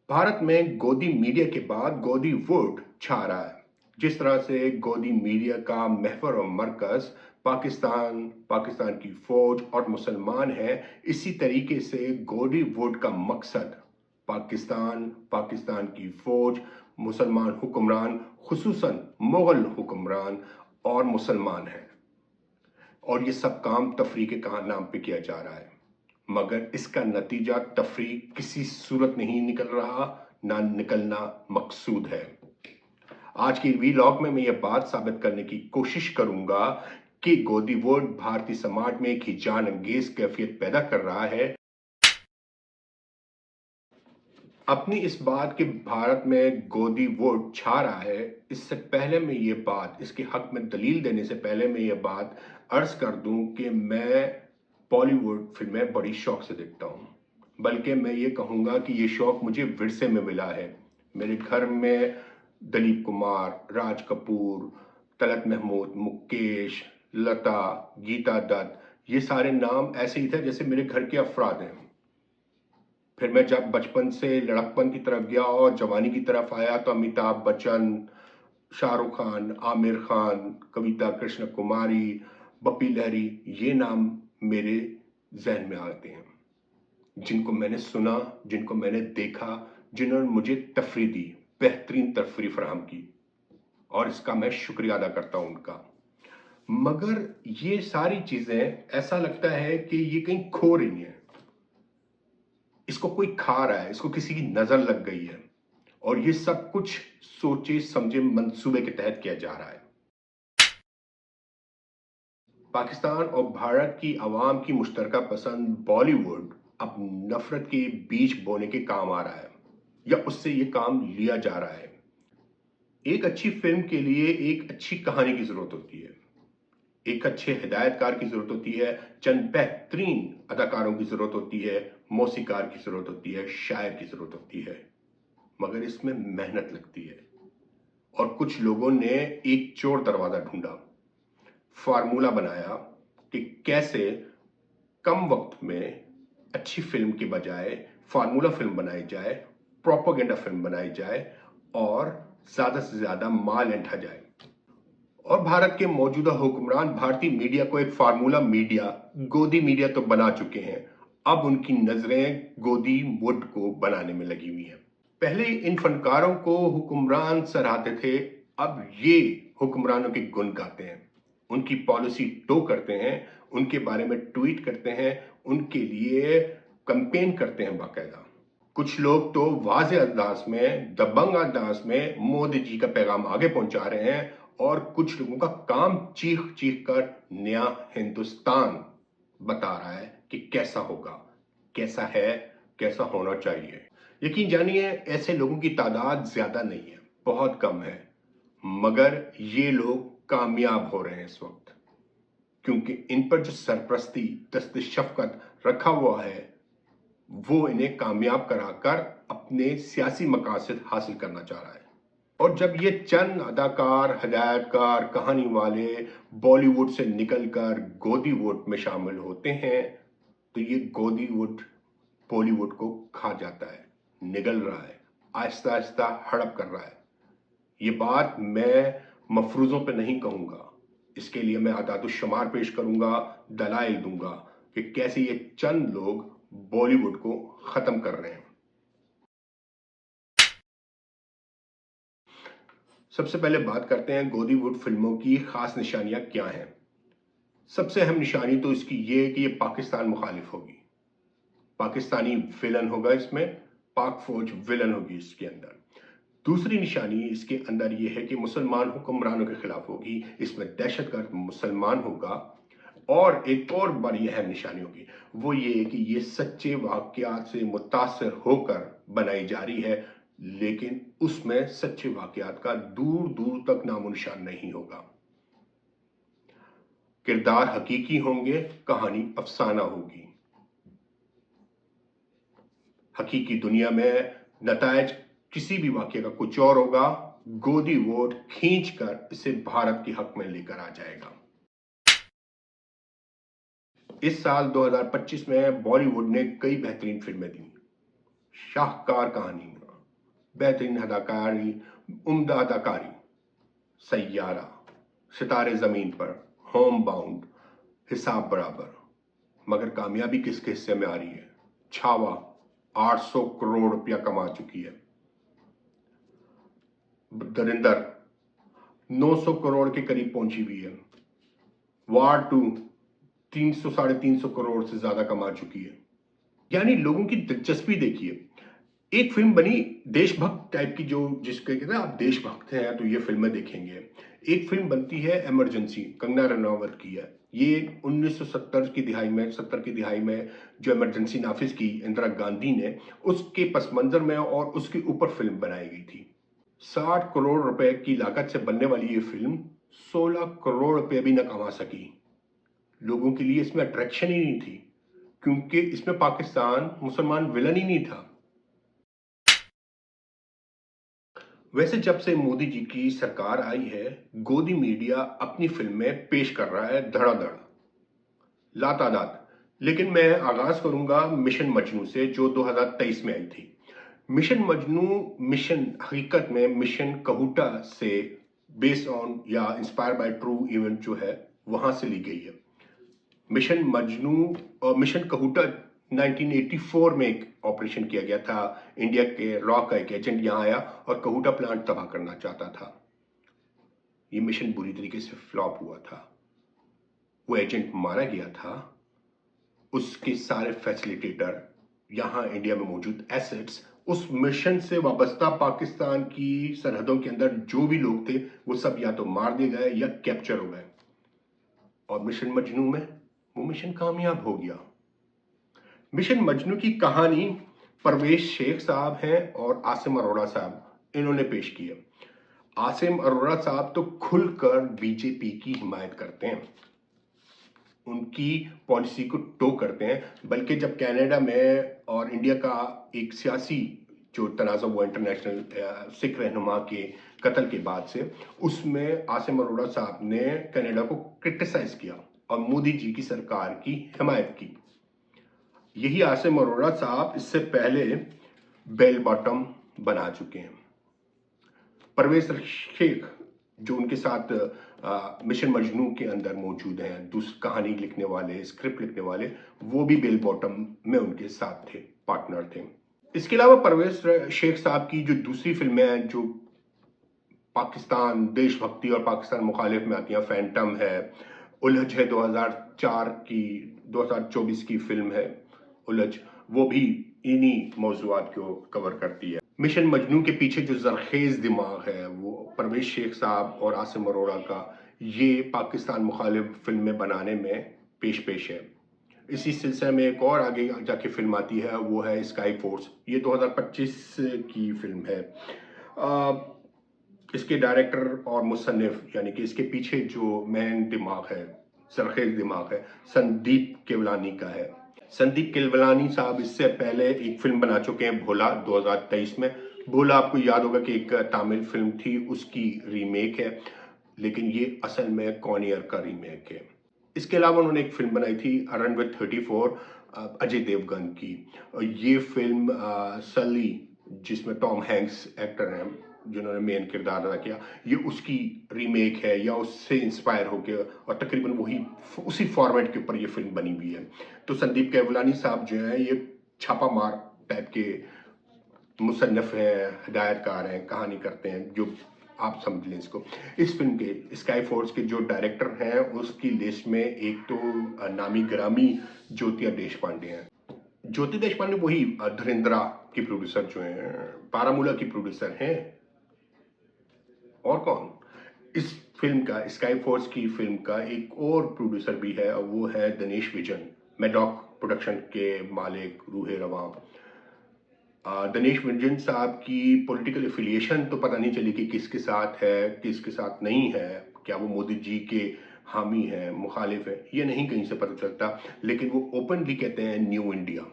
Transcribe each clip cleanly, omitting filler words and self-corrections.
भारत में गोदी मीडिया के बाद गोदी वुड छा रहा है। जिस तरह से गोदी मीडिया का महवर और मरकज पाकिस्तान की फौज और मुसलमान है, इसी तरीके से गोदी वुड का मकसद पाकिस्तान की फौज, मुसलमान हुक्मरान, खुसूसन मुगल हुक्मरान और मुसलमान हैं। और ये सब काम तफरीह के नाम पे किया जा रहा है, मगर इसका नतीजा तफरीह किसी सूरत नहीं निकल रहा, ना निकलना मकसूद है। आज की वीलॉग में मैं ये बात साबित करने की कोशिश करूंगा कि गोदी वुड भारतीय समाज में एक हिजान अंगेज कैफियत पैदा कर रहा है। अपनी इस बात के भारत में गोदी वुड छा रहा है, इससे पहले मैं ये बात, इसके हक में दलील देने से पहले मैं ये बात अर्ज कर दूं कि मैं बॉलीवुड फिल्में बड़ी शौक से देखता हूं। बल्कि मैं ये कहूंगा कि ये शौक मुझे विरसे में मिला है। मेरे घर में दिलीप कुमार, राज कपूर, तलत महमूद, मुकेश, लता, गीता दत्त, ये सारे नाम ऐसे ही थे जैसे मेरे घर के अफराद हैं। फिर मैं जब बचपन से लड़कपन की तरफ गया और जवानी की तरफ आया तो अमिताभ बच्चन, शाहरुख खान, आमिर खान, कविता कृष्ण कुमारी, बप्पी लहरी, ये नाम मेरे जहन में आते हैं, जिनको मैंने सुना, जिनको मैंने देखा, जिन्होंने मुझे तफरीह दी, बेहतरीन तफरीह फराहम की, और इसका मैं शुक्रिया अदा करता हूं उनका। मगर ये सारी चीजें ऐसा लगता है कि ये कहीं खो रही हैं, इसको कोई खा रहा है, इसको किसी की नजर लग गई है, और ये सब कुछ सोचे समझे मंसूबे के तहत किया जा रहा है। पाकिस्तान और भारत की आवाम की मुश्तरका पसंद बॉलीवुड अब नफरत के बीज बोने के काम आ रहा है, या उससे ये काम लिया जा रहा है। एक अच्छी फिल्म के लिए एक अच्छी कहानी की जरूरत होती है, एक अच्छे हिदायतकार की जरूरत होती है, चंद बेहतरीन अदाकारों की जरूरत होती है, मौसीकार की जरूरत होती है, शायर की जरूरत होती है, मगर इसमें मेहनत लगती है। और कुछ लोगों ने एक चोर दरवाजा ढूंढा, फार्मूला बनाया कि कैसे कम वक्त में अच्छी फिल्म के बजाय फार्मूला फिल्म बनाई जाए, प्रोपेगेंडा फिल्म बनाई जाए और ज्यादा से ज्यादा माल ऐंठा जाए। और भारत के मौजूदा हुक्मरान भारतीय मीडिया को एक फार्मूला मीडिया, गोदी मीडिया तो बना चुके हैं। अब उनकी नजरें गोदी वुड को बनाने में लगी हुई हैं। पहले इन फनकारों को हुक्मरान सराहते थे, अब ये हुक्मरानों के गुण गाते हैं, उनकी पॉलिसी टो करते हैं, उनके बारे में ट्वीट करते हैं, उनके लिए कैंपेन करते हैं बाकायदा। कुछ लोग तो वाज़ेह अंदाज में, दबंग अंदाज में मोदी जी का पैगाम आगे पहुंचा रहे हैं, और कुछ लोगों का काम चीख चीख कर नया हिंदुस्तान बता रहा है कि कैसा होगा, कैसा है, कैसा होना चाहिए। यकीन जानिए, ऐसे लोगों की तादाद ज्यादा नहीं है, बहुत कम है, मगर ये लोग कामयाब हो रहे हैं इस वक्त, क्योंकि इन पर जो सरप्रस्ती, दस्त शफकत रखा हुआ है, वो इन्हें कामयाब कराकर अपने सियासी मकासद हासिल करना चाह रहा है। और जब ये चंद अदाकार, हदायतकार, कहानी वाले बॉलीवुड से निकलकर गोदीवुड में शामिल होते हैं, तो ये गोदीवुड बॉलीवुड को खा जाता है, निगल रहा है, आहिस्ता आहिस्ता हड़प कर रहा है। ये बात मैं मफरूजों पे नहीं कहूंगा, इसके लिए मैं अदादुश्शुमार पेश करूंगा, दलाइल दूंगा कि कैसे ये चंद लोग बॉलीवुड को खत्म कर रहे हैं। सबसे पहले बात करते हैं गोदीवुड फिल्मों की खास निशानियां क्या हैं। सबसे अहम निशानी तो इसकी ये है कि ये पाकिस्तान मुखालिफ होगी, पाकिस्तानी विलन होगा इसमें, पाक फौज विलन होगी इसके अंदर। दूसरी निशानी इसके अंदर यह है कि मुसलमान हुक्मरानों के खिलाफ होगी, इसमें दहशतगर्द मुसलमान होगा। और एक और बड़ी अहम निशानी होगी, वो ये है कि ये सच्चे वाकयात से मुतासर होकर बनाई जा रही है, लेकिन उसमें सच्चे वाकयात का दूर दूर तक नामो निशान नहीं होगा। किरदार हकीकी होंगे, कहानी अफसाना होगी। हकीकी दुनिया में नतायज किसी भी वाक्य का कुछ और होगा, गोदी वोट खींचकर इसे भारत के हक में लेकर आ जाएगा। इस साल 2025 में बॉलीवुड ने कई बेहतरीन फिल्में दी, शाहकार कहानी, बेहतरीन अदाकारी, उम्दा अदाकारी, सैयारा, सितारे ज़मीन पर, होम बाउंड, हिसाब बराबर। मगर कामयाबी किसके हिस्से में आ रही है? छावा 800 करोड़ रुपया कमा चुकी है। दरिंदर 900 करोड़ के करीब पहुंची हुई है। वार 2 300 350 करोड़ से ज्यादा कमा चुकी है। यानी लोगों की दिलचस्पी देखिए। एक फिल्म बनी देशभक्त टाइप की, जो जिसके कहते हैं आप देशभक्त हैं तो ये फिल्में देखेंगे। एक फिल्म बनती है इमरजेंसी, कंगना रनावत की है। ये 1970 की दिहाई में, 70 की दिहाई में जो इमरजेंसी नाफिज की इंदिरा गांधी ने, उसके पस मंजर में और उसके ऊपर फिल्म बनाई गई थी। 60 करोड़ रुपए की लागत से बनने वाली ये फिल्म 16 करोड़ रुपए भी न कमा सकी। लोगों के लिए इसमें अट्रैक्शन ही नहीं थी, क्योंकि इसमें पाकिस्तान मुसलमान विलन ही नहीं था। वैसे जब से मोदी जी की सरकार आई है, गोदी मीडिया अपनी फिल्में पेश कर रहा है धड़ाधड़, लातादाद। लेकिन मैं आगाज करूंगा मिशन मजनू से, जो 2023 में आई थी। मिशन मजनू मिशन हकीकत में मिशन कहूटा से बेस्ड ऑन या इंस्पायर बाय ट्रू इवेंट जो है वहां से ली गई है। मिशन मजनू और मिशन कहूटा 1984 में एक ऑपरेशन किया गया था। इंडिया के रॉ का एक एजेंट यहां आया और कहूटा प्लांट तबाह करना चाहता था। ये मिशन बुरी तरीके से फ्लॉप हुआ था। वो एजेंट मारा गया था। उसके सारे फैसिलिटेटर, यहां इंडिया में मौजूद एसेट्स, उस मिशन से वाबस्ता पाकिस्तान की सरहदों के अंदर जो भी लोग थे वो सब या तो मार दिए गए या कैप्चर हो गए। और मिशन मजनू में वो मिशन कामयाब हो गया। मिशन मजनू की कहानी परवेज शेख साहब हैं और आसिम अरोड़ा साहब, इन्होंने पेश की है। आसिम अरोड़ा साहब तो खुलकर बीजेपी की हिमायत करते हैं, उनकी पॉलिसी को टो करते हैं। बल्कि जब कनाडा में और इंडिया का एक सियासी जो तनाज़ा हुआ इंटरनेशनल सिख रहनुमा के कत्ल के बाद से, उसमें आसिम अरोड़ा साहब ने कनाडा को क्रिटिसाइज किया और मोदी जी की सरकार की हिमायत की। यही आसिम अरोड़ा साहब इससे पहले बेल बॉटम बना चुके हैं। परवेज शेख जो उनके साथ मिशन मजनू के अंदर मौजूद हैं, कहानी लिखने वाले, स्क्रिप्ट लिखने वाले, वो भी बेल बॉटम में उनके साथ थे, पार्टनर थे। इसके अलावा परवेज शेख साहब की जो दूसरी फिल्में हैं जो पाकिस्तान देशभक्ति और पाकिस्तान मुखालिफ में आती हैं, फैंटम है, उलझ है 2024 की फिल्म है उलझ, वो भी इन्हीं मौजूआत को कवर करती है। मिशन मजनू के पीछे जो जरखेज दिमाग है वो परवेज शेख साहब और आसिम अरोड़ा का, ये पाकिस्तान मुखालिफ फिल्में बनाने में पेश है। इसी सिलसिले में एक और आगे जाके फिल्म आती है, वो है स्काई फोर्स। ये 2025 की फिल्म है। इसके डायरेक्टर और मुसन्निफ, यानी कि इसके पीछे जो मेन दिमाग है, सरखेज दिमाग है, संदीप केवलानी का है। संदीप केवलानी साहब इससे पहले एक फिल्म बना चुके हैं भोला 2023 में। भोला आपको याद होगा कि एक तमिल फिल्म थी, उसकी रीमेक है, लेकिन ये असल में कॉनियर का रीमेक है। इसके अलावा उन्होंने एक फिल्म बनाई थी रणवीर 34 अजय देवगन की। ये फिल्म सली, जिसमें टॉम हैंक्स एक्टर हैं जिन्होंने मेन किरदार अदा किया, ये उसकी रीमेक है या उससे इंस्पायर होकर, और तकरीबन वही उसी फॉर्मेट के ऊपर ये फिल्म बनी हुई है। तो संदीप केवलानी साहब जो हैं ये छापा मार टाइप के मुसन्निफ हैं, हिदायतकार हैं, कहानी करते हैं, जो आप समझ लें इसको। इस फिल्म के स्काई फोर्स के जो डायरेक्टर हैं उसकी लिस्ट में एक तो नामी ग्रामी ज्योति देशपांडे हैं। ज्योति देशपांडे वही धुरंधरा की प्रोड्यूसर जो हैं, बारामूला की प्रोड्यूसर हैं। और कौन? इस फिल्म का, स्काई फोर्स की फिल्म का एक और प्रोड्यूसर भी है, वो है दिनेश विजन, मैडॉक प्रोडक्शन के मालिक, रूहे रवां। दिनेश विजन साहब की पॉलिटिकल एफिलिएशन तो पता नहीं चली कि किसके साथ है, किसके साथ नहीं है, क्या वो मोदी जी के हामी हैं, मुखालिफ है, ये नहीं कहीं से पता चलता। लेकिन वो ओपनली कहते हैं न्यू इंडिया,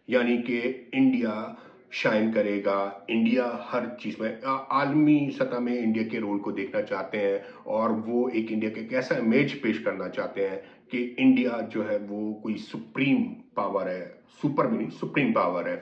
यानी कि इंडिया शाइन करेगा, इंडिया हर चीज़ में आलमी सतह में इंडिया के रोल को देखना चाहते हैं, और वो एक इंडिया के कैसा इमेज पेश करना चाहते हैं कि इंडिया जो है वो कोई सुप्रीम पावर है, सुपर भी नहीं, सुप्रीम पावर है।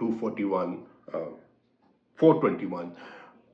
241 421،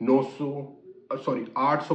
800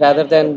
rather than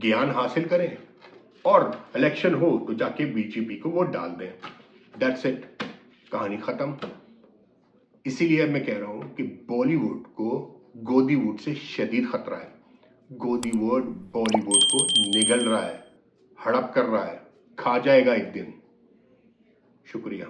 ज्ञान हासिल करें, और इलेक्शन हो तो जाके बीजेपी को वोट डाल दें। दैट्स इट, कहानी खत्म। इसीलिए मैं कह रहा हूं कि बॉलीवुड को गोदीवुड से शदीद खतरा है। गोदीवुड बॉलीवुड को निगल रहा है, हड़प कर रहा है, खा जाएगा एक दिन। शुक्रिया।